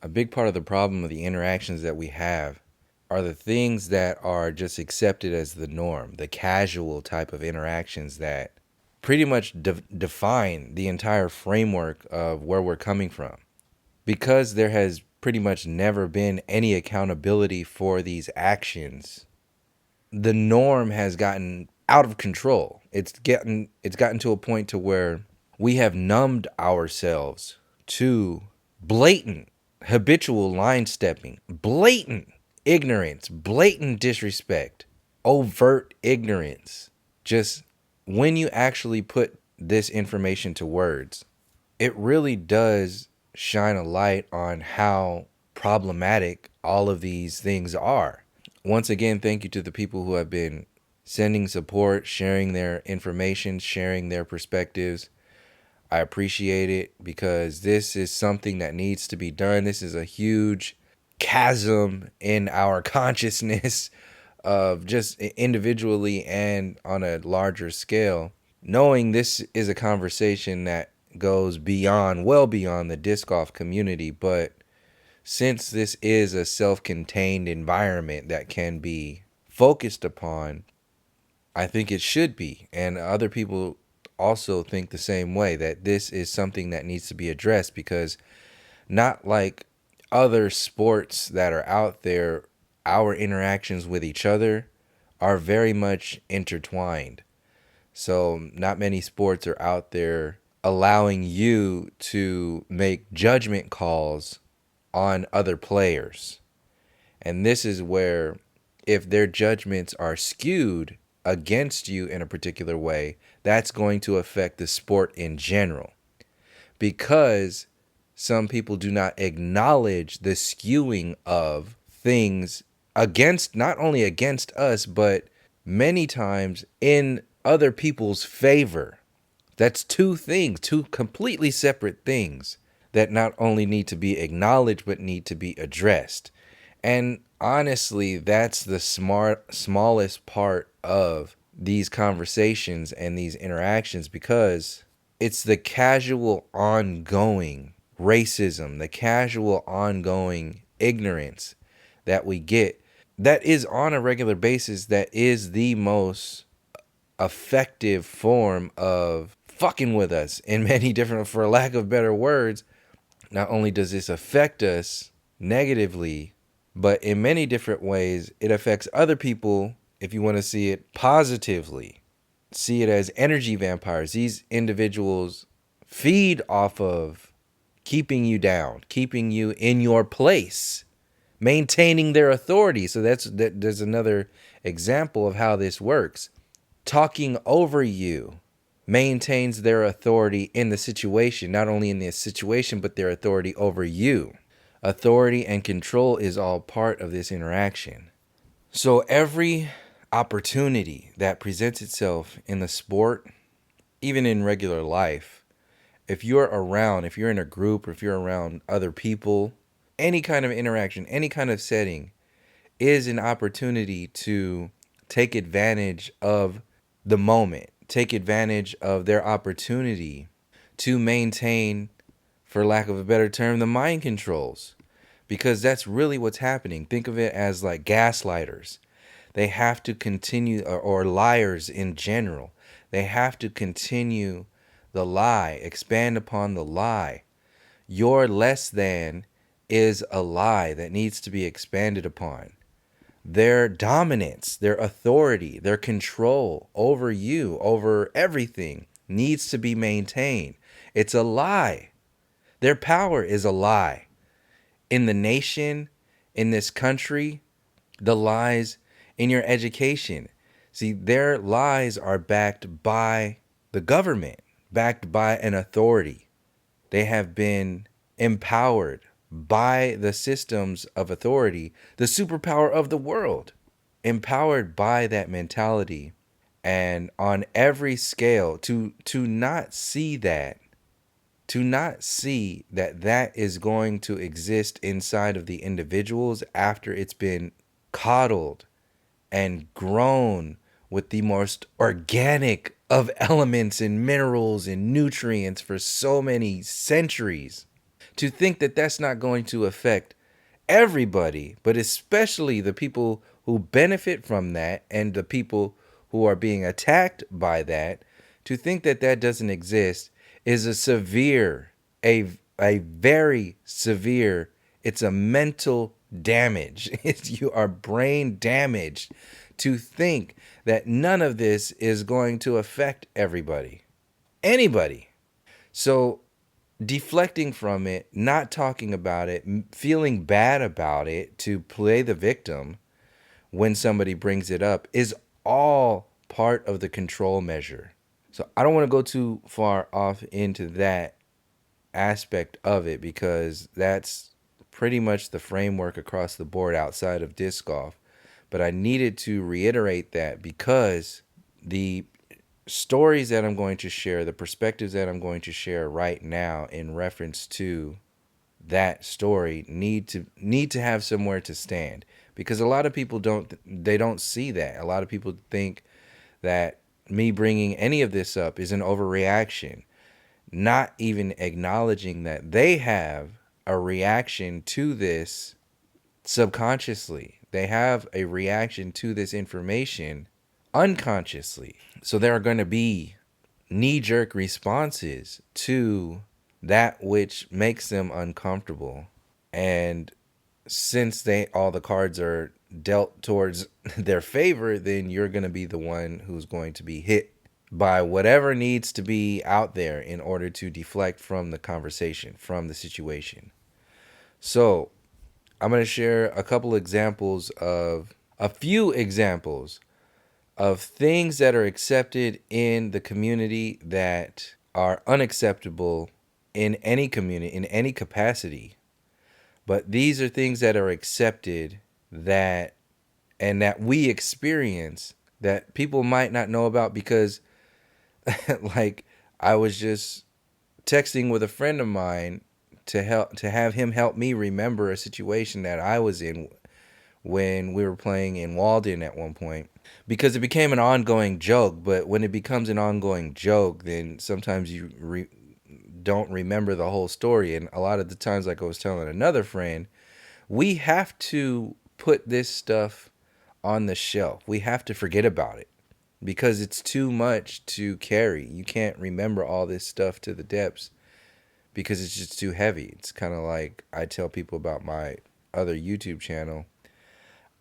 A big part of the problem of the interactions that we have are the things that are just accepted as the norm, the casual type of interactions that pretty much define the entire framework of where we're coming from. Because there has pretty much never been any accountability for these actions, the norm has gotten out of control. It's gotten to a point to where we have numbed ourselves to blatant habitual line stepping, blatant ignorance, blatant disrespect, overt ignorance. Just when you actually put this information to words, it really does shine a light on how problematic all of these things are. Once again, thank you to the people who have been sending support, sharing their information, sharing their perspectives. I appreciate it because this is something that needs to be done. This is a huge chasm in our consciousness of just individually and on a larger scale. Knowing this is a conversation that goes beyond, well beyond the disc golf community, but since this is a self-contained environment that can be focused upon, I think it should be. And other people also think the same way, that this is something that needs to be addressed, because not like other sports that are out there, our interactions with each other are very much intertwined. So not many sports are out there allowing you to make judgment calls on other players. And this is where, if their judgments are skewed against you in a particular way, that's going to affect the sport in general. Because some people do not acknowledge the skewing of things against, not only against us, but many times in other people's favor. That's two things, two completely separate things that not only need to be acknowledged, but need to be addressed. And honestly, that's the smallest part of these conversations and these interactions, because it's the casual ongoing racism, the casual ongoing ignorance that we get, that is on a regular basis, that is the most effective form of fucking with us in many different, for lack of better words. Not only does this affect us negatively, but in many different ways, it affects other people, if you want to see it positively. See it as energy vampires. These individuals feed off of keeping you down, keeping you in your place, maintaining their authority. So there's another example of how this works. Talking over you maintains their authority in the situation, not only in the situation, but their authority over you. Authority and control is all part of this interaction. So every opportunity that presents itself in the sport, even in regular life, if you're around, if you're in a group, or if you're around other people, any kind of interaction, any kind of setting is an opportunity to take advantage of the moment, take advantage of their opportunity to maintain, for lack of a better term, the mind controls. Because that's really what's happening. Think of it as like gaslighters. They have to continue, or liars in general. They have to continue the lie, expand upon the lie. Your less than is a lie that needs to be expanded upon. Their dominance, their authority, their control over you, over everything, needs to be maintained. It's a lie. Their power is a lie. In the nation, in this country, the lies in your education. See, their lies are backed by the government, backed by an authority. They have been empowered by the systems of authority, the superpower of the world, empowered by that mentality. And on every scale, to not see that, that is going to exist inside of the individuals after it's been coddled and grown with the most organic of elements and minerals and nutrients for so many centuries. To think that that's not going to affect everybody, but especially the people who benefit from that and the people who are being attacked by that, to think that that doesn't exist is a severe, a very severe, it's a mental damage. You are brain damaged to think that none of this is going to affect everybody, anybody. So deflecting from it, not talking about it, feeling bad about it to play the victim when somebody brings it up is all part of the control measure. So I don't want to go too far off into that aspect of it because that's pretty much the framework across the board outside of disc golf. But I needed to reiterate that because the stories that I'm going to share, the perspectives that I'm going to share right now in reference to that story need to have somewhere to stand, because a lot of people don't see that. A lot of people think that me bringing any of this up is an overreaction, not even acknowledging that they have a reaction to this subconsciously. They have a reaction to this information unconsciously. So there are going to be knee-jerk responses to that which makes them uncomfortable. And since all the cards are dealt towards their favor, then you're going to be the one who's going to be hit by whatever needs to be out there in order to deflect from the conversation, from the situation. So I'm going to share a few examples of things that are accepted in the community that are unacceptable in any community, in any capacity. But these are things that are accepted that we experience that people might not know about because like I was just texting with a friend of mine to have him help me remember a situation that I was in when we were playing in Walden at one point, because it became an ongoing joke. But when it becomes an ongoing joke, then sometimes you don't remember the whole story. And a lot of the times, like I was telling another friend, we have to put this stuff on the shelf. We have to forget about it because it's too much to carry. You can't remember all this stuff to the depths because it's just too heavy. It's kind of like I tell people about my other YouTube channel.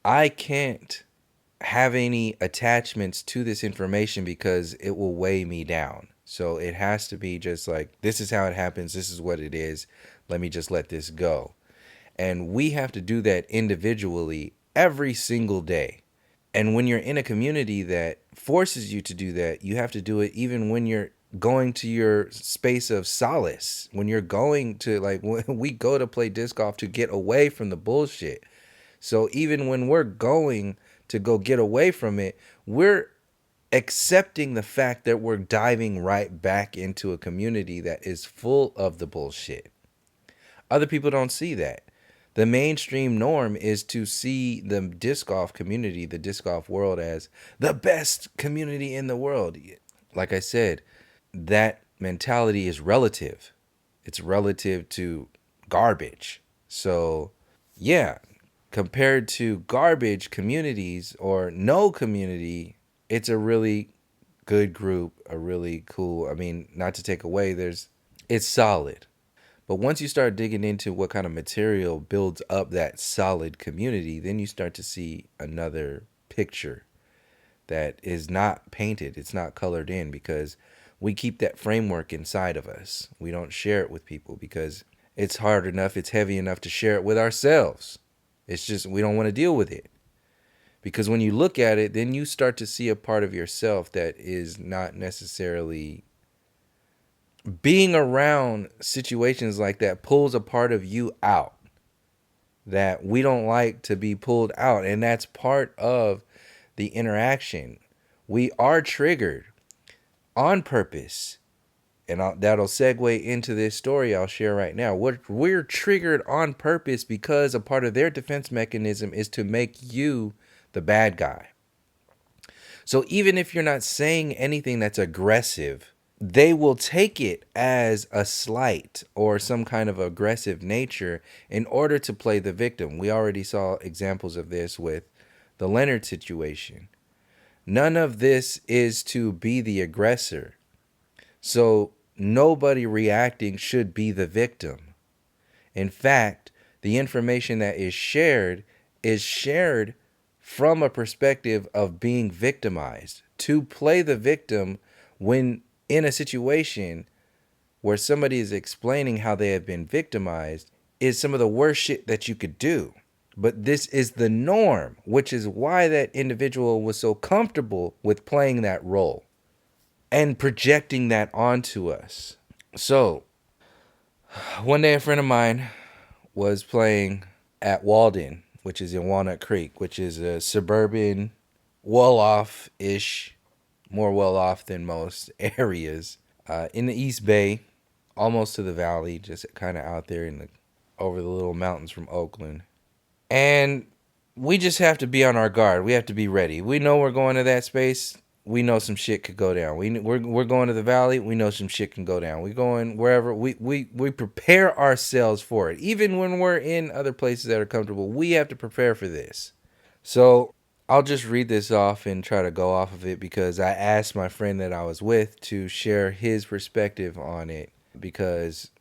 I can't have any attachments to this information because it will weigh me down. So it has to be just like, this is how it happens. This is what it is. Let me just let this go. And we have to do that individually every single day. And when you're in a community that forces you to do that, you have to do it even when you're going to your space of solace. When you're going to, like, when we go to play disc golf to get away from the bullshit. So even when we're going to go get away from it, we're accepting the fact that we're diving right back into a community that is full of the bullshit. Other people don't see that. The mainstream norm is to see the disc golf community, the disc golf world, as the best community in the world. Like I said, that mentality is relative. It's relative to garbage. So, yeah, compared to garbage communities or no community, it's a really good group, a really cool, I mean, not to take away, it's solid. But once you start digging into what kind of material builds up that solid community, then you start to see another picture that is not painted, it's not colored in, because we keep that framework inside of us. We don't share it with people because it's hard enough, it's heavy enough to share it with ourselves. It's just we don't want to deal with it. Because when you look at it, then you start to see a part of yourself that is not necessarily being around. Situations like that pulls a part of you out that we don't like to be pulled out. And that's part of the interaction. We are triggered on purpose. And that'll segue into this story I'll share right now. We're triggered on purpose because a part of their defense mechanism is to make you the bad guy. So even if you're not saying anything that's aggressive they will take it as a slight or some kind of aggressive nature in order to play the victim. We already saw examples of this with the Leonard situation. None of this is to be the aggressor. So nobody reacting should be the victim. In fact, the information that is shared from a perspective of being victimized. To play the victim when in a situation where somebody is explaining how they have been victimized is some of the worst shit that you could do. But this is the norm, which is why that individual was so comfortable with playing that role and projecting that onto us. So, one day a friend of mine was playing at Walden, which is in Walnut Creek, which is a suburban, well off ish, more well off than most areas, in the East Bay, almost to the valley, just kind of out there in the over the little mountains from Oakland. And we just have to be on our guard. We have to be ready. We know we're going to that space. We know some shit could go down. We're going to the valley. We know some shit can go down. We going wherever. We prepare ourselves for it. Even when we're in other places that are comfortable, we have to prepare for this. So I'll just read this off and try to go off of it because I asked my friend that I was with to share his perspective on it because,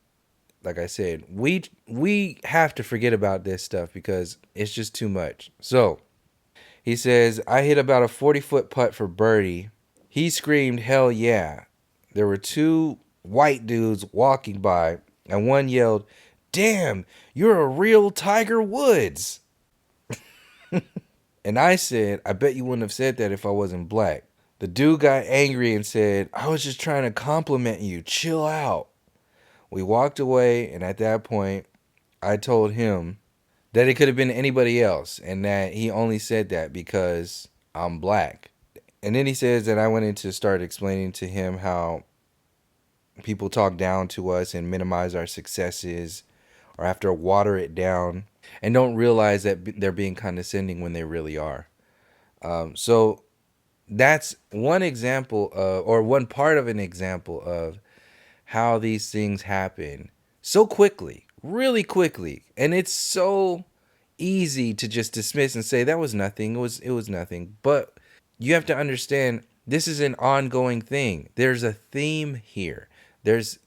like I said, we have to forget about this stuff because it's just too much. So he says, I hit about a 40-foot putt for birdie. He screamed, hell yeah. There were two white dudes walking by, and one yelled, damn, you're a real Tiger Woods. And I said, I bet you wouldn't have said that if I wasn't black. The dude got angry and said, I was just trying to compliment you. Chill out. We walked away, and at that point, I told him that it could have been anybody else and that he only said that because I'm black. And then he says that I went in to start explaining to him how people talk down to us and minimize our successes or have to water it down and don't realize that they're being condescending when they really are. So that's one example of, or one part of an example of how these things happen so quickly, really quickly. And it's so easy to just dismiss and say that was nothing. It was nothing. But you have to understand this is an ongoing thing. There's a theme here. There's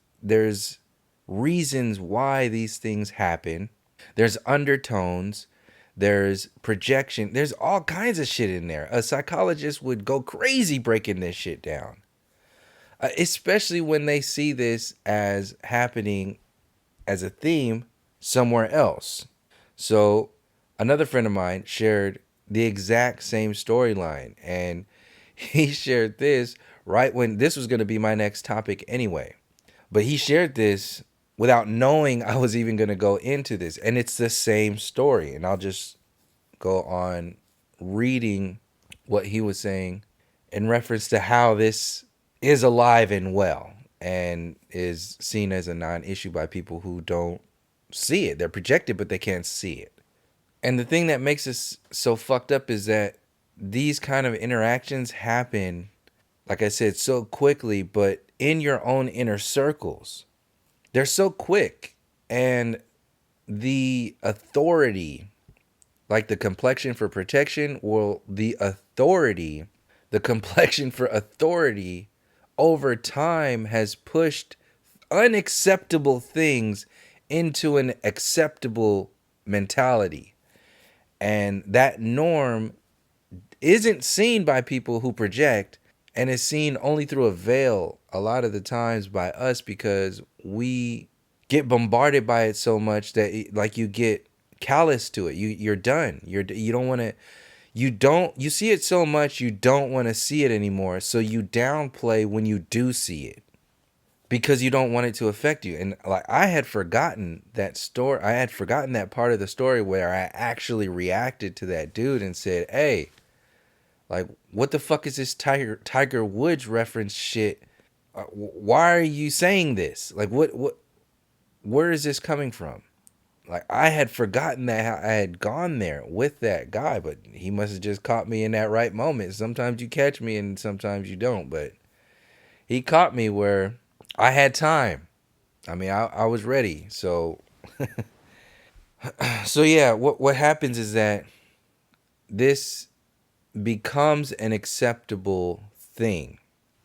reasons why these things happen. There's undertones. There's projection. There's all kinds of shit in there. A psychologist would go crazy breaking this shit down. Especially when they see this as happening as a theme somewhere else. So another friend of mine shared the exact same storyline, and he shared this right when this was going to be my next topic anyway. But he shared this without knowing I was even going to go into this, and it's the same story. And I'll just go on reading what he was saying in reference to how this is alive and well and is seen as a non-issue by people who don't see it. They're projected, but they can't see it. And the thing that makes us so fucked up is that these kind of interactions happen, like I said, so quickly, but in your own inner circles. They're so quick. And the authority, like the complexion for protection, well, the complexion for authority over time has pushed unacceptable things into an acceptable mentality. And that norm isn't seen by people who project and is seen only through a veil a lot of the times by us because we get bombarded by it so much that like you get callous to it. You're done. You don't want to you see it so much you don't want to see it anymore. So you downplay when you do see it because you don't want it to affect you. And like I had forgotten that story. I had forgotten that part of the story where I actually reacted to that dude and said, "Hey, like what the fuck is this Tiger Woods reference shit? Why are you saying this? Like what where is this coming from?" Like I had forgotten that I had gone there with that guy, but he must have just caught me in that right moment. Sometimes you catch me and sometimes you don't, but he caught me where I had time. I mean, I was ready. So yeah, what happens is that this becomes an acceptable thing.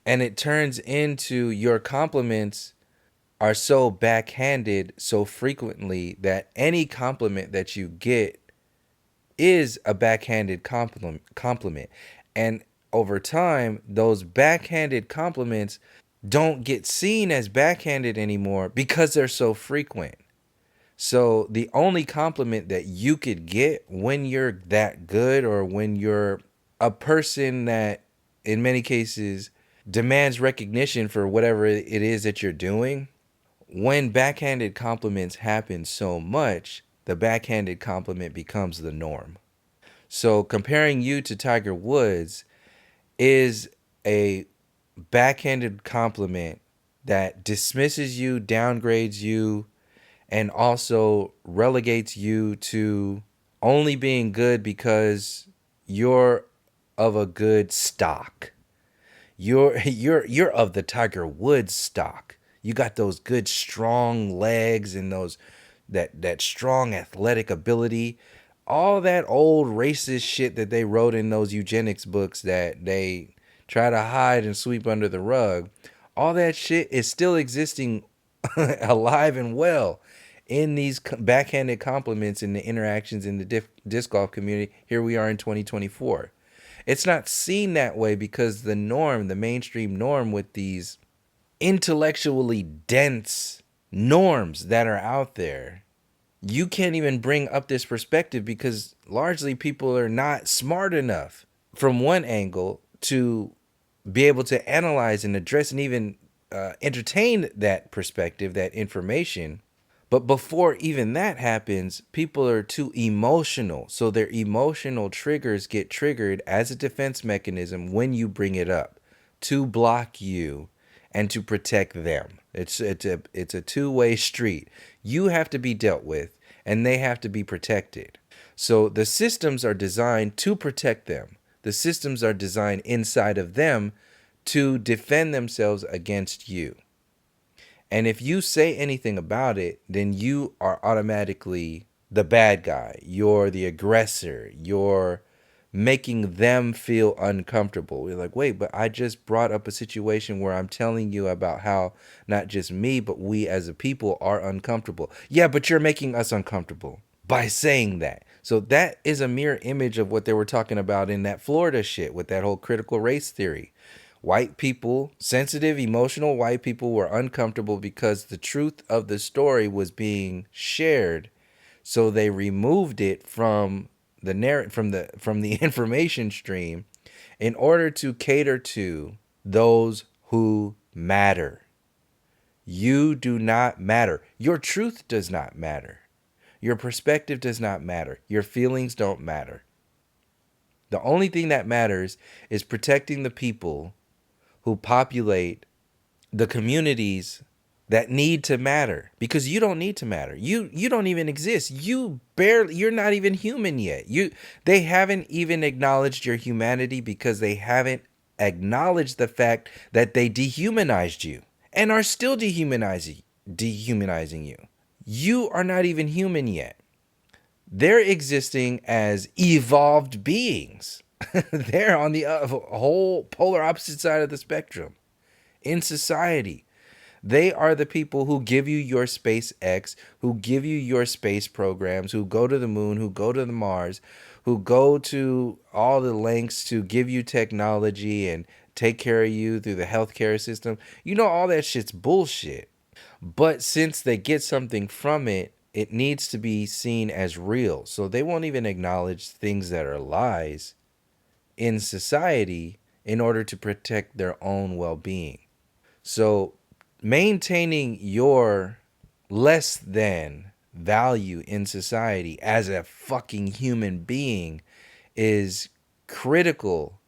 And it turns into your compliments are so backhanded so frequently that any compliment that you get is a backhanded compliment. And over time, those backhanded compliments don't get seen as backhanded anymore because they're so frequent. So the only compliment that you could get when you're that good, or when you're a person that in many cases demands recognition for whatever it is that you're doing, when backhanded compliments happen so much, the backhanded compliment becomes the norm. So comparing you to Tiger Woods is a backhanded compliment that dismisses you, downgrades you, and also relegates you to only being good because you're of a good stock. You're of the Tiger Woods stock. You got those good strong legs and those that strong athletic ability. All that old racist shit that they wrote in those eugenics books that they try to hide and sweep under the rug. All that shit is still existing alive and well in these backhanded compliments in the interactions in the disc golf community. Here we are in 2024. It's not seen that way because the norm, the mainstream norm with these intellectually dense norms that are out there, you can't even bring up this perspective because largely people are not smart enough from one angle to be able to analyze and address and even entertain that perspective, that information. But before even that happens, people are too emotional. So their emotional triggers get triggered as a defense mechanism when you bring it up to block you and to protect them. It's a two-way street. You have to be dealt with and they have to be protected. So the systems are designed to protect them. The systems are designed inside of them to defend themselves against you. And if you say anything about it, then you are automatically the bad guy. You're the aggressor. You're making them feel uncomfortable. You're like, wait, but I just brought up a situation where I'm telling you about how not just me, but we as a people are uncomfortable. Yeah, but you're making us uncomfortable by saying that. So that is a mirror image of what they were talking about in that Florida shit with that whole critical race theory. White people, sensitive, emotional white people, were uncomfortable because the truth of the story was being shared. So they removed it from the from the information stream in order to cater to those who matter. You do not matter. Your truth does not matter. Your perspective does not matter. Your feelings don't matter. The only thing that matters is protecting the people who populate the communities that need to matter, because you don't need to matter. You don't even exist. You're not even human yet. They haven't even acknowledged your humanity because they haven't acknowledged the fact that they dehumanized you and are still dehumanizing you. You are not even human yet. They're existing as evolved beings. They're on the whole polar opposite side of the spectrum in society. They are the people who give you your SpaceX, who give you your space programs, who go to the moon, who go to the Mars, who go to all the lengths to give you technology and take care of you through the healthcare system. You know, all that shit's bullshit. But since they get something from it, it needs to be seen as real. So they won't even acknowledge things that are lies in society in order to protect their own well-being. So maintaining your less than value in society as a fucking human being is critical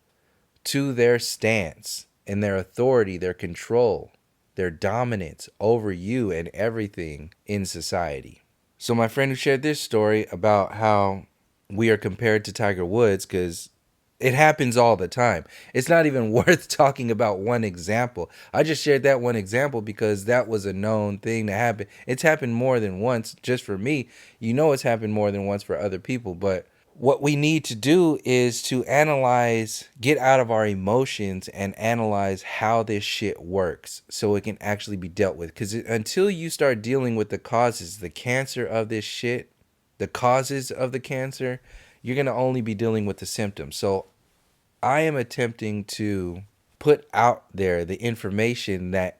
to their stance and their authority, their control, their dominance over you and everything in society. So my friend who shared this story about how we are compared to Tiger Woods, because It happens all the time. It's not even worth talking about one example. I just shared that one example because that was a known thing to happen. It's happened more than once just for me. You know it's happened more than once for other people, but what we need to do is to analyze, get out of our emotions and analyze how this shit works so it can actually be dealt with. Because until you start dealing with the causes, the cancer of this shit, the causes of the cancer, you're going to only be dealing with the symptoms. So I am attempting to put out there the information that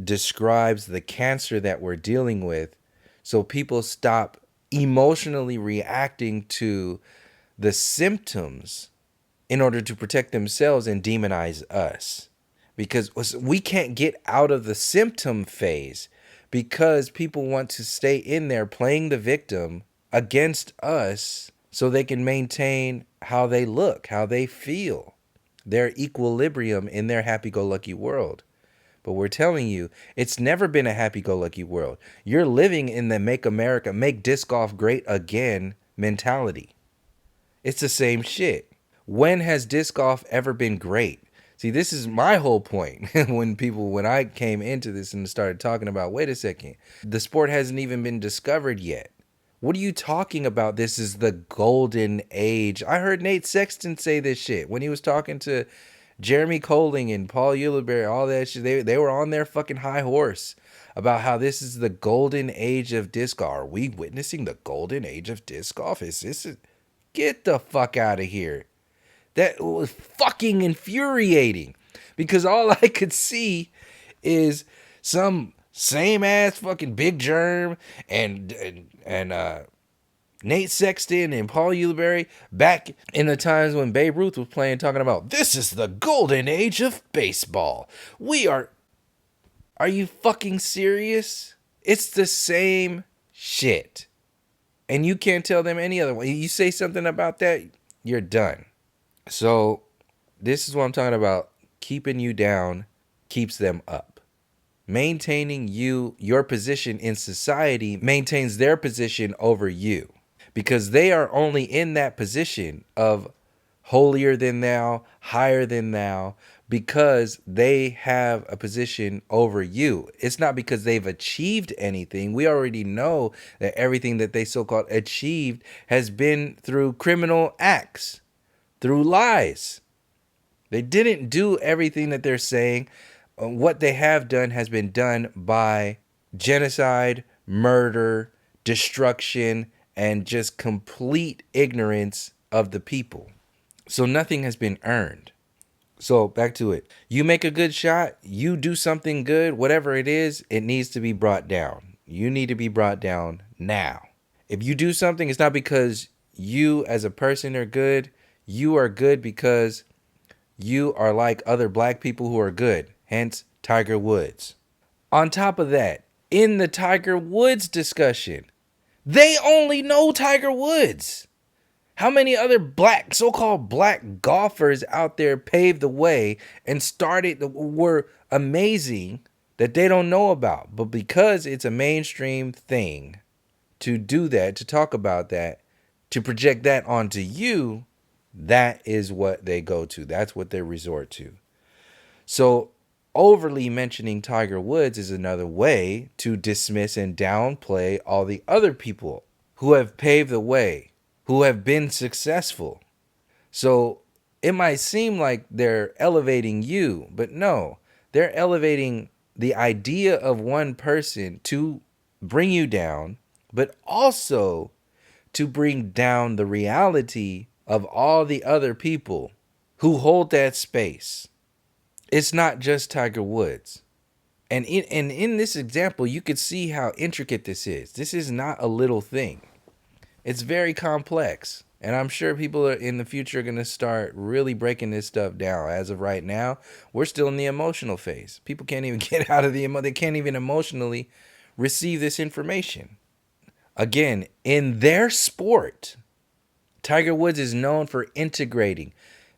describes the cancer that we're dealing with so people stop emotionally reacting to the symptoms in order to protect themselves and demonize us. Because we can't get out of the symptom phase because people want to stay in there playing the victim against us so they can maintain how they look, how they feel, their equilibrium in their happy-go-lucky world. But we're telling you, it's never been a happy-go-lucky world. You're living in the make disc golf great again mentality. It's the same shit. When has disc golf ever been great? See, this is my whole point when I came into this and started talking about, wait a second, the sport hasn't even been discovered yet. What are you talking about? This is the golden age. I heard Nate Sexton say this shit when he was talking to Jeremy Colling and Paul Ulibarri, all that shit. They were on their fucking high horse about how this is the golden age of disc golf. Are we witnessing the golden age of disc golf? Is this Get the fuck out of here. That was fucking infuriating because all I could see is some same ass fucking Big Germ and Nate Sexton and Paul Ulibarri back in the times when Babe Ruth was playing, talking about this is the golden age of baseball. Are you fucking serious? It's the same shit. And you can't tell them any other way. You say something about that, you're done. So this is what I'm talking about. Keeping you down keeps them up. Maintaining your position in society maintains their position over you. Because they are only in that position of holier than thou, higher than thou, because they have a position over you. It's not because they've achieved anything. We already know that everything that they so-called achieved has been through criminal acts, through lies. They didn't do everything that they're saying. What they have done has been done by genocide, murder, destruction, and just complete ignorance of the people. So nothing has been earned. So back to it. You make a good shot, you do something good, whatever it is, it needs to be brought down. You need to be brought down now. If you do something, it's not because you as a person are good. You are good because you are like other black people who are good. Hence, Tiger Woods. On top of that, in the Tiger Woods discussion, they only know Tiger Woods. How many other so-called black golfers out there paved the way and were amazing that they don't know about? But because it's a mainstream thing to do that, to talk about that, to project that onto you, that is what they go to. That's what they resort to. So overly mentioning Tiger Woods is another way to dismiss and downplay all the other people who have paved the way, who have been successful. So it might seem like they're elevating you, but no, they're elevating the idea of one person to bring you down, but also to bring down the reality of all the other people who hold that space. It's not just Tiger Woods. And in this example, you could see how intricate this is. This is not a little thing. It's very complex. And I'm sure people in the future are going to start really breaking this stuff down. As of right now, we're still in the emotional phase. People can't even get out of they can't even emotionally receive this information. Again, in their sport, Tiger Woods is known for integrating.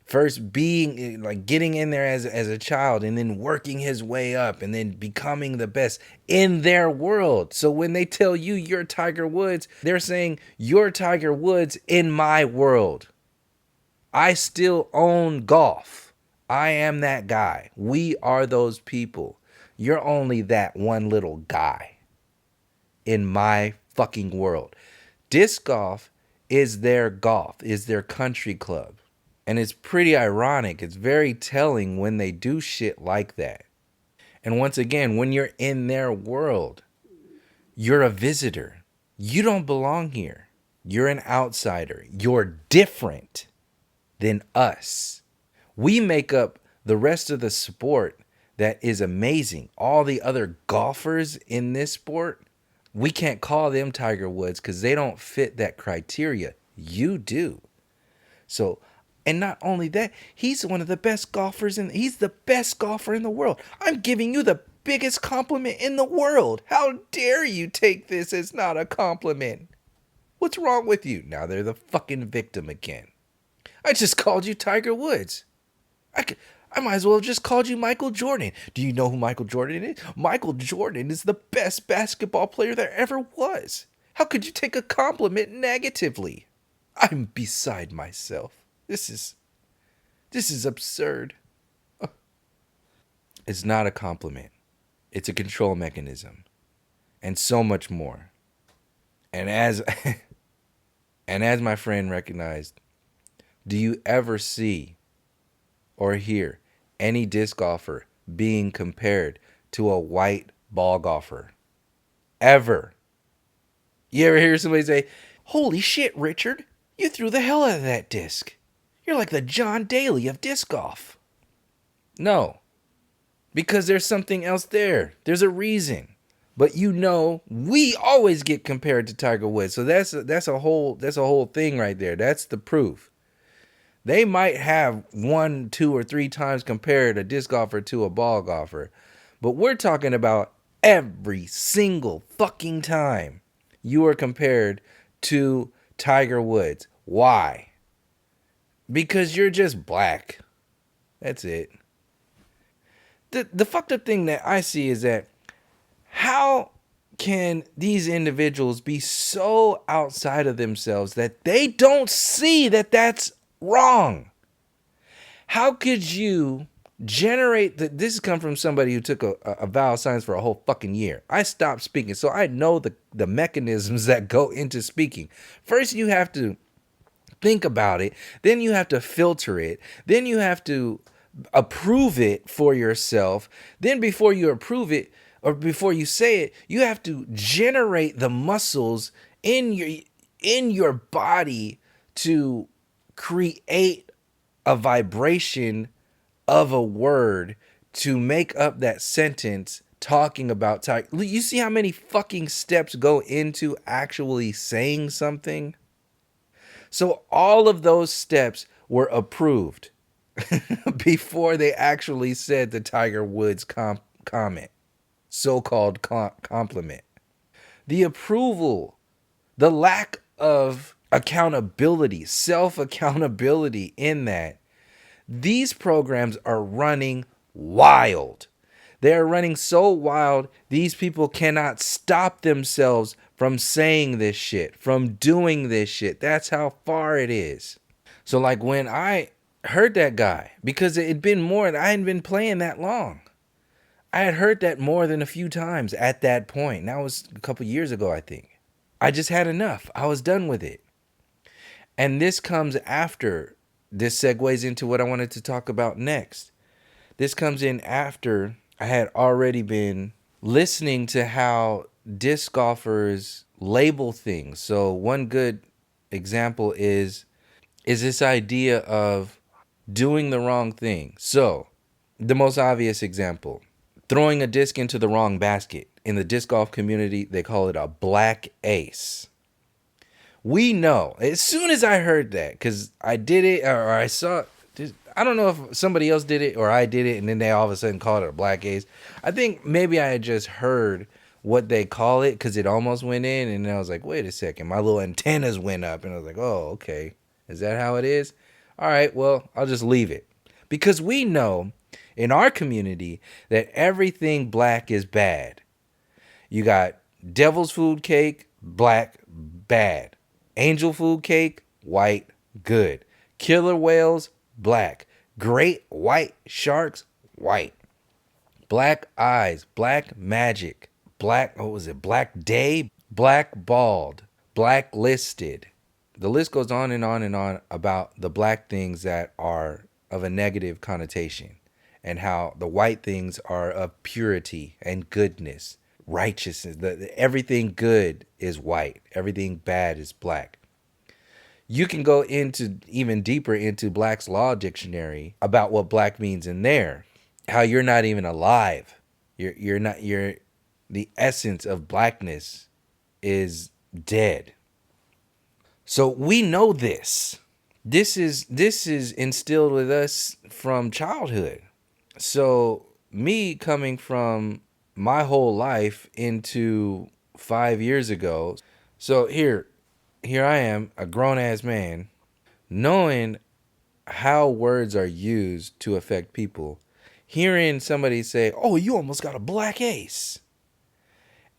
First being like getting in there as a child and then working his way up and then becoming the best in their world. So when they tell you you're Tiger Woods, they're saying you're Tiger Woods in my world. I still own golf. I am that guy. We are those people. You're only that one little guy in my fucking world. Disc golf is their golf, is their country club. And it's pretty ironic. It's very telling when they do shit like that. And once again, when you're in their world, you're a visitor. You don't belong here. You're an outsider. You're different than us. We make up the rest of the sport that is amazing. All the other golfers in this sport, we can't call them Tiger Woods because they don't fit that criteria. You do. So, and not only that, he's one of the best golfers he's the best golfer in the world. I'm giving you the biggest compliment in the world. How dare you take this as not a compliment? What's wrong with you? Now they're the fucking victim again. I just called you Tiger Woods. I might as well have just called you Michael Jordan. Do you know who Michael Jordan is? Michael Jordan is the best basketball player there ever was. How could you take a compliment negatively? I'm beside myself. This is absurd. It's not a compliment. It's a control mechanism. And so much more. And as and as my friend recognized, do you ever see or hear any disc golfer being compared to a white ball golfer? Ever. You ever hear somebody say, "Holy shit, Richard, you threw the hell out of that disc. You're like the John Daly of disc golf." No, because there's something else there. There's a reason. But we always get compared to Tiger Woods. So that's a whole thing right there. That's the proof. They might have 1, 2, or 3 times compared a disc golfer to a ball golfer. But we're talking about every single fucking time you are compared to Tiger Woods. Why? Because you're just black. That's it. The fucked up thing that I see is that how can these individuals be so outside of themselves that they don't see that that's wrong? How could you generate that? This has come from somebody who took a vow of silence for a whole fucking year. I stopped speaking, so I know the mechanisms that go into speaking. First, you have to think about it. Then you have to filter it. Then you have to approve it for yourself. Then before you approve it or before you say it, you have to generate the muscles in your body to create a vibration of a word to make up that sentence talking about Tiger. You see how many fucking steps go into actually saying something? So all of those steps were approved before they actually said the Tiger Woods comment, so-called compliment. The approval, the lack of accountability, self-accountability in that, these programs are running wild. They are running so wild, these people cannot stop themselves from saying this shit, from doing this shit. That's how far it is. So like when I heard that guy, because it had been more, I hadn't been playing that long. I had heard that more than a few times at that point. That was a couple years ago, I think. I just had enough. I was done with it. And this comes after, this segues into what I wanted to talk about next. This comes in after I had already been listening to how disc golfers label things. So one good example is this idea of doing the wrong thing. So the most obvious example, throwing a disc into the wrong basket. In the disc golf community, they call it a black ace. We know, as soon as I heard that, because I did it, or I saw, I don't know if somebody else did it or I did it, and then they all of a sudden called it a black ace. I think maybe I had just heard what they call it, because it almost went in, and then I was like, wait a second, my little antennas went up, and I was like, oh, okay, is that how it is? All right, well, I'll just leave it. Because we know in our community that everything black is bad. You got devil's food cake, black, bad. Angel food cake, white, good. Killer whales, black. Great white sharks, white. Black eyes, black magic, black, what was it? Black day, blackballed, blacklisted. The list goes on and on and on about the black things that are of a negative connotation and how the white things are of purity and goodness, righteousness. Everything good is white, everything bad is black. You can go into even deeper into Black's Law Dictionary about what black means in there. How you're not even alive. You're not you're the essence of blackness is dead. So we know this. This is instilled with us from childhood. So me coming from my whole life into 5 years ago. So here I am, a grown ass man, knowing how words are used to affect people, hearing somebody say, "Oh, you almost got a black ace,"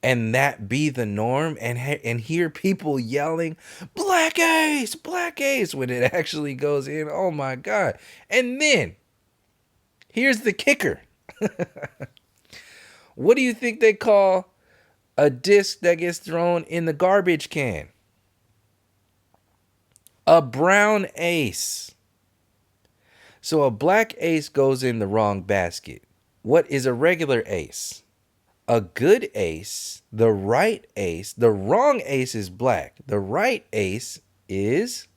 and that be the norm, and hear people yelling, black ace," when it actually goes in. Oh my God! And then here's the kicker. What do you think they call a disc that gets thrown in the garbage can? A brown ace. So a black ace goes in the wrong basket. What is a regular ace? A good ace, the right ace, the wrong ace is black. The right ace is,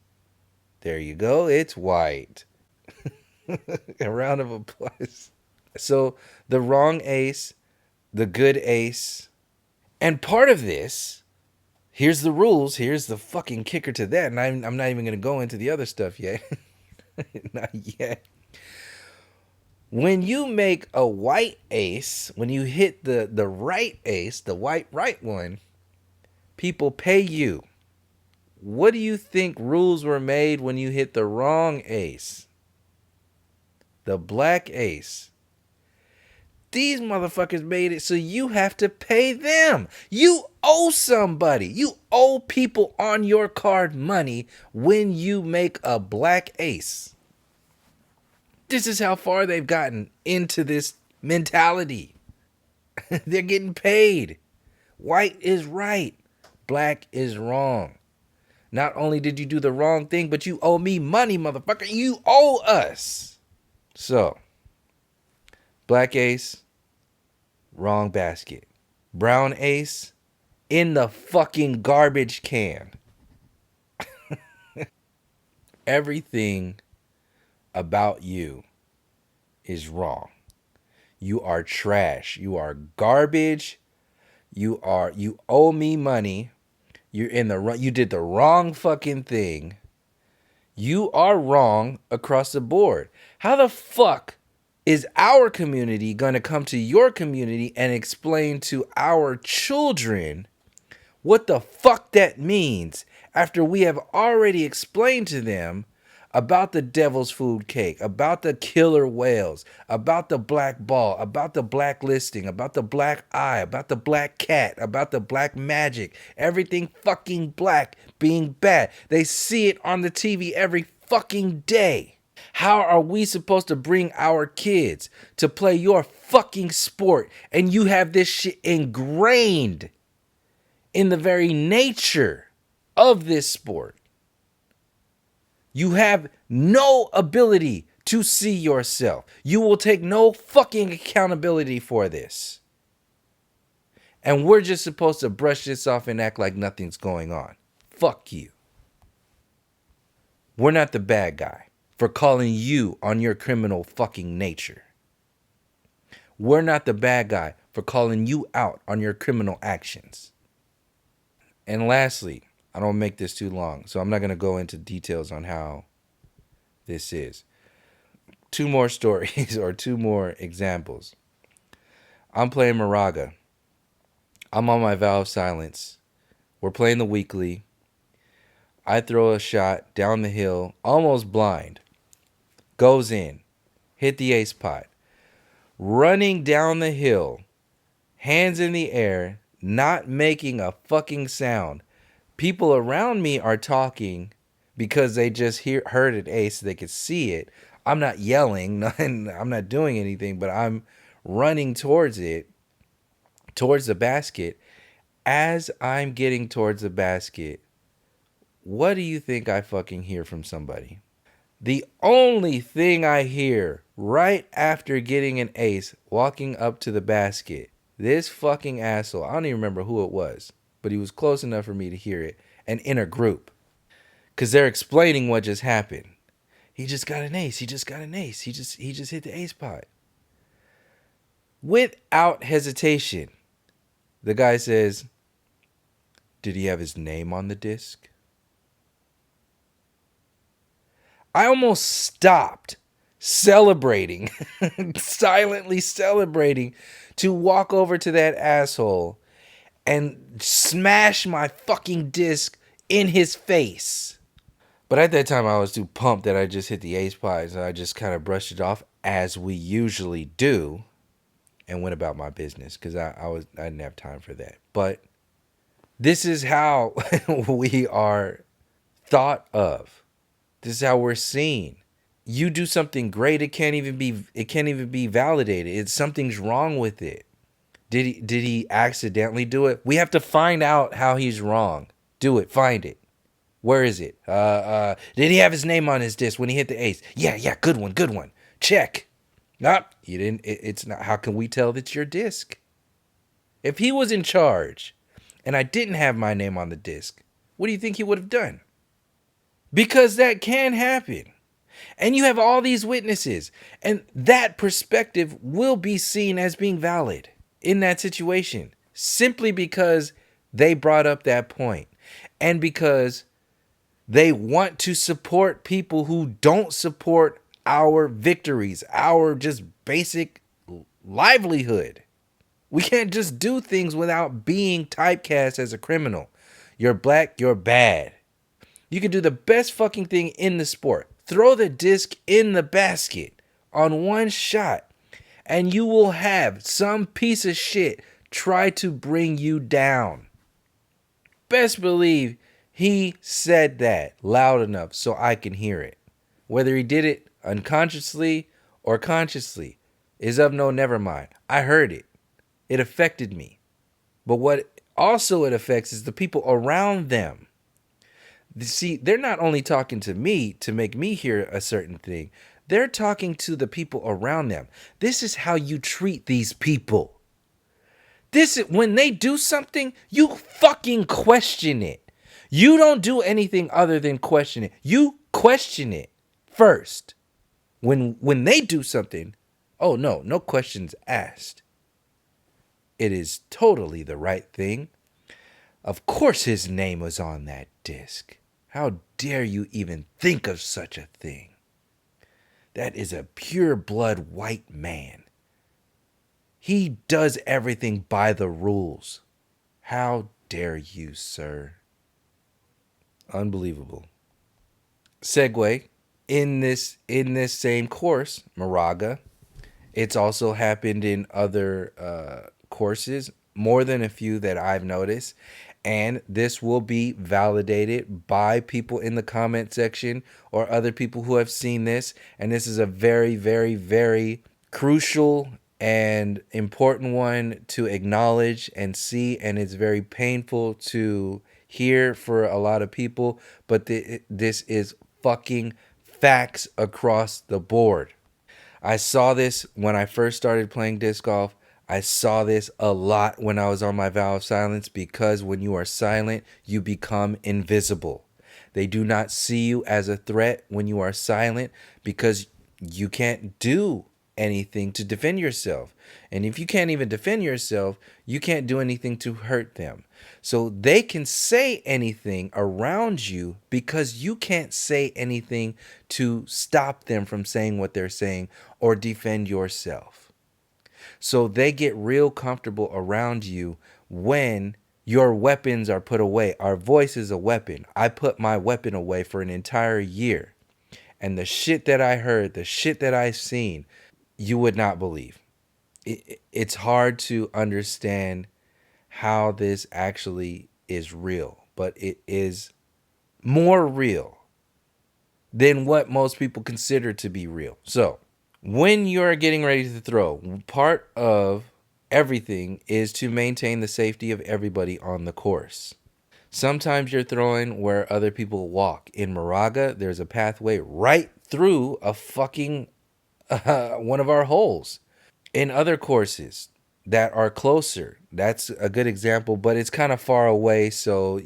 there you go, it's white. A round of applause. So the wrong ace, the good ace. And part of this, here's the rules, here's the fucking kicker to that. And I'm not even going to go into the other stuff yet. Not yet. When you make a white ace, when you hit the right ace, the white right one, people pay you. What do you think rules were made when you hit the wrong ace? The black ace. These motherfuckers made it so you have to pay them. You owe somebody. You owe people on your card money when you make a black ace. This is how far they've gotten into this mentality. They're getting paid. White is right. Black is wrong. Not only did you do the wrong thing, but you owe me money, motherfucker. You owe us. So, black ace, wrong basket. Brown ace, in the fucking garbage can. Everything about you is wrong. You are trash. You are garbage. You owe me money. You did the wrong fucking thing. You are wrong across the board. How the fuck is our community going to come to your community and explain to our children what the fuck that means after we have already explained to them about the devil's food cake, about the killer whales, about the black ball, about the blacklisting, about the black eye, about the black cat, about the black magic, everything fucking black being bad. They see it on the TV every fucking day. How are we supposed to bring our kids to play your fucking sport and you have this shit ingrained in the very nature of this sport? You have no ability to see yourself. You will take no fucking accountability for this. And we're just supposed to brush this off and act like nothing's going on. Fuck you. We're not the bad guy for calling you on your criminal fucking nature. We're not the bad guy for calling you out on your criminal actions. And lastly, I don't make this too long, so I'm not going to go into details on how this is. Two more stories or two more examples. I'm playing Moraga. I'm on my vow of silence. We're playing the weekly. I throw a shot down the hill, almost blind. Goes in. Hit the ace pot. Running down the hill, hands in the air, not making a fucking sound. People around me are talking, because they just heard an ace, they could see it. I'm not yelling, and I'm not doing anything, but I'm running towards it, towards the basket. As I'm getting towards the basket, what do you think I fucking hear from somebody? The only thing I hear right after getting an ace, walking up to the basket, this fucking asshole, I don't even remember who it was, but he was close enough for me to hear it, and in a group, because they're explaining what just happened. He just got an ace. He just got an ace. He just hit the ace pot. Without hesitation, the guy says, "Did he have his name on the disc?" I almost stopped celebrating, silently celebrating, to walk over to that asshole and smash my fucking disc in his face. But at that time, I was too pumped that I just hit the ace pot, so I just kind of brushed it off, as we usually do, and went about my business because I didn't have time for that. But this is how we are thought of. This is how we're seen. You do something great, it can't even be validated. It's something's wrong with it. Did he accidentally do it? We have to find out how he's wrong. Do it. Find it. Where is it? Did he have his name on his disc when he hit the ace? Yeah, good one. Check. Nope, you didn't. It's not. How can we tell that's your disc? If he was in charge and I didn't have my name on the disc, what do you think he would have done? Because that can happen. And you have all these witnesses, and that perspective will be seen as being valid in that situation simply because they brought up that point and because they want to support people who don't support our victories, our just basic livelihood. We can't just do things without being typecast as a criminal. You're black, you're bad. You can do the best fucking thing in the sport. Throw the disc in the basket on one shot, and you will have some piece of shit try to bring you down. Best believe he said that loud enough so I can hear it. Whether he did it unconsciously or consciously is of no never mind. I heard it. It affected me. But what also it affects is the people around them. See, they're not only talking to me to make me hear a certain thing, they're talking to the people around them. This is how you treat these people. This is when they do something, you fucking question it. You don't do anything other than question it. You question it first. When they do something, oh no questions asked. It is totally the right thing. Of course his name was on that disc. How dare you even think of such a thing? That is a pure blood white man. He does everything by the rules. How dare you, sir? Unbelievable. Segue. In this same course, Moraga, it's also happened in other courses, more than a few that I've noticed. And this will be validated by people in the comment section or other people who have seen this. And this is a very, very, very crucial and important one to acknowledge and see. And it's very painful to hear for a lot of people. But this is fucking facts across the board. I saw this when I first started playing disc golf. I saw this a lot when I was on my vow of silence, because when you are silent, you become invisible. They do not see you as a threat when you are silent because you can't do anything to defend yourself. And if you can't even defend yourself, you can't do anything to hurt them. So they can say anything around you because you can't say anything to stop them from saying what they're saying or defend yourself. So they get real comfortable around you when your weapons are put away. Our voice is a weapon. I put my weapon away for an entire year. And the shit that I heard, the shit that I've seen, you would not believe. It's hard to understand how this actually is real, but it is more real than what most people consider to be real. So, when you're getting ready to throw, part of everything is to maintain the safety of everybody on the course. Sometimes you're throwing where other people walk. In Moraga, there's a pathway right through a fucking one of our holes. In other courses that are closer, that's a good example, but it's kind of far away, so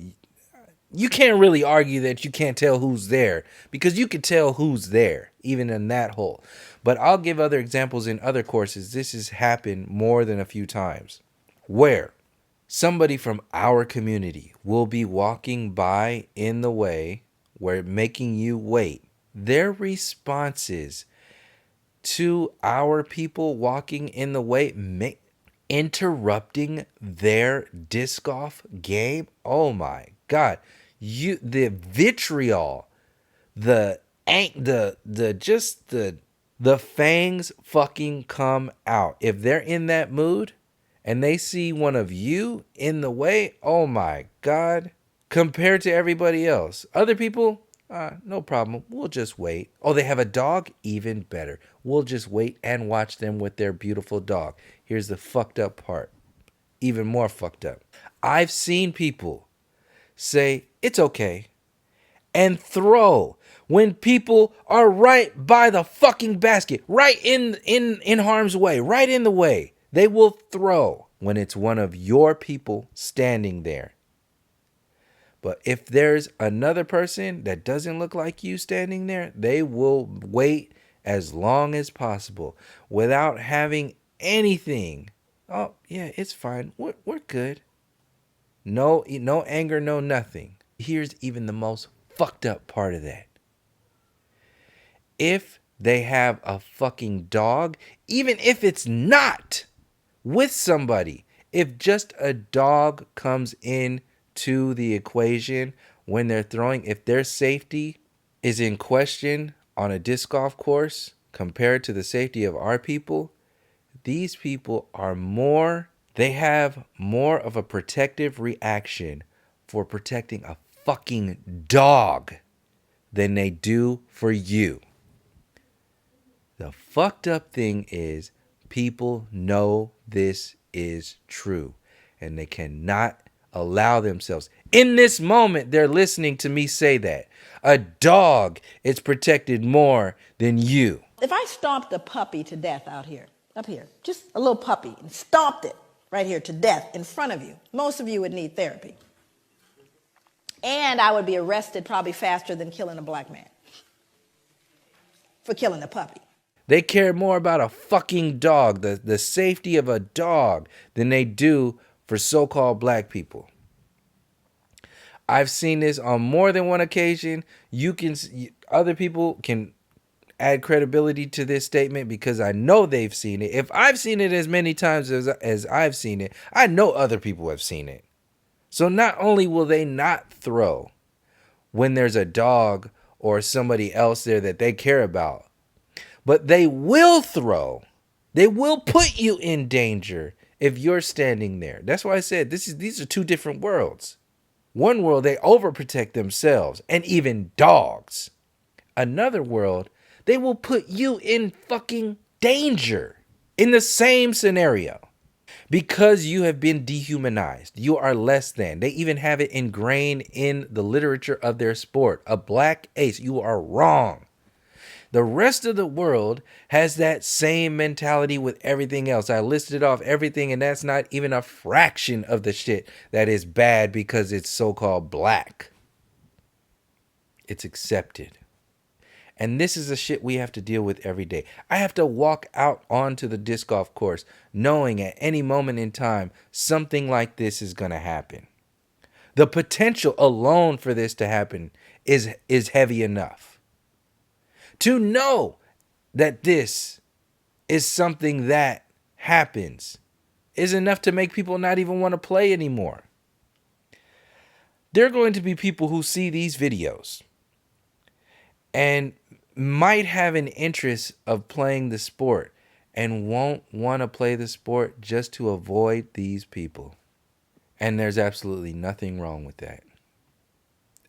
you can't really argue that you can't tell who's there, because you can tell who's there even in that hole. But I'll give other examples in other courses. This has happened more than a few times where somebody from our community will be walking by in the way where making you wait. Their responses to our people walking in the way, interrupting their disc golf game. Oh my God. The vitriol, the fangs fucking come out. If they're in that mood and they see one of you in the way, oh my God. Compared to everybody else, other people, no problem. We'll just wait. Oh, they have a dog? Even better. We'll just wait and watch them with their beautiful dog. Here's the fucked up part. Even more fucked up. I've seen people say, it's okay, and throw when people are right by the fucking basket, right in harm's way, right in the way. They will throw when it's one of your people standing there. But if there's another person that doesn't look like you standing there, they will wait as long as possible without having anything. Oh, yeah, it's fine. We're good. No anger, no nothing. Here's even the most fucked up part of that. If they have a fucking dog, even if it's not with somebody, if just a dog comes in to the equation when they're throwing, if their safety is in question on a disc golf course compared to the safety of our people, these people they have more of a protective reaction for protecting a fucking dog than they do for you. The fucked up thing is people know this is true and they cannot allow themselves. In this moment, they're listening to me say that. A dog is protected more than you. If I stomped a puppy to death out here, up here, just a little puppy, and stomped it right here to death in front of you, most of you would need therapy. And I would be arrested probably faster than killing a black man for killing a puppy. They care more about a fucking dog, the safety of a dog, than they do for so-called black people. I've seen this on more than one occasion. Other people can add credibility to this statement because I know they've seen it. If I've seen it as many times as I've seen it, I know other people have seen it. So not only will they not throw when there's a dog or somebody else there that they care about, but they will throw. They will put you in danger if you're standing there. That's why I said these are two different worlds. One world, they overprotect themselves and even dogs. Another world, they will put you in fucking danger in the same scenario. Because you have been dehumanized. You are less than. They even have it ingrained in the literature of their sport. A black ace. You are wrong. The rest of the world has that same mentality with everything else. I listed off everything, and that's not even a fraction of the shit that is bad because it's so-called black. It's accepted. And this is the shit we have to deal with every day. I have to walk out onto the disc golf course knowing at any moment in time something like this is going to happen. The potential alone for this to happen is heavy enough. To know that this is something that happens is enough to make people not even want to play anymore. There are going to be people who see these videos and might have an interest of playing the sport and won't want to play the sport just to avoid these people. And there's absolutely nothing wrong with that.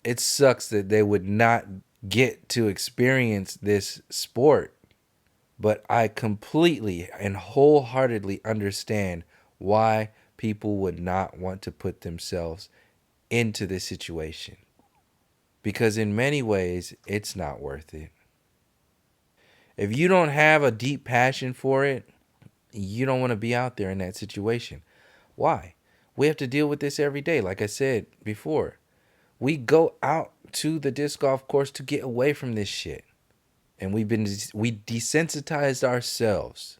It sucks that they would not get to experience this sport, but I completely and wholeheartedly understand why people would not want to put themselves into this situation. Because in many ways, it's not worth it. If you don't have a deep passion for it, you don't want to be out there in that situation. Why? We have to deal with this every day. Like I said before, we go out to the disc golf course to get away from this shit. And we desensitized ourselves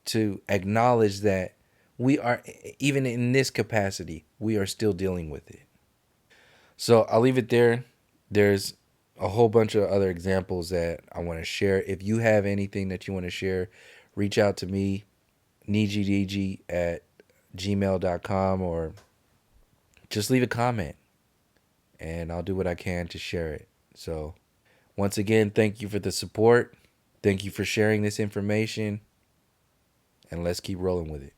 to acknowledge that we are, even in this capacity, we are still dealing with it. So I'll leave it there. There's a whole bunch of other examples that I want to share. If you have anything that you want to share, reach out to me, nijidg at gmail.com, or just leave a comment and I'll do what I can to share it. So, once again, thank you for the support. Thank you for sharing this information, and let's keep rolling with it.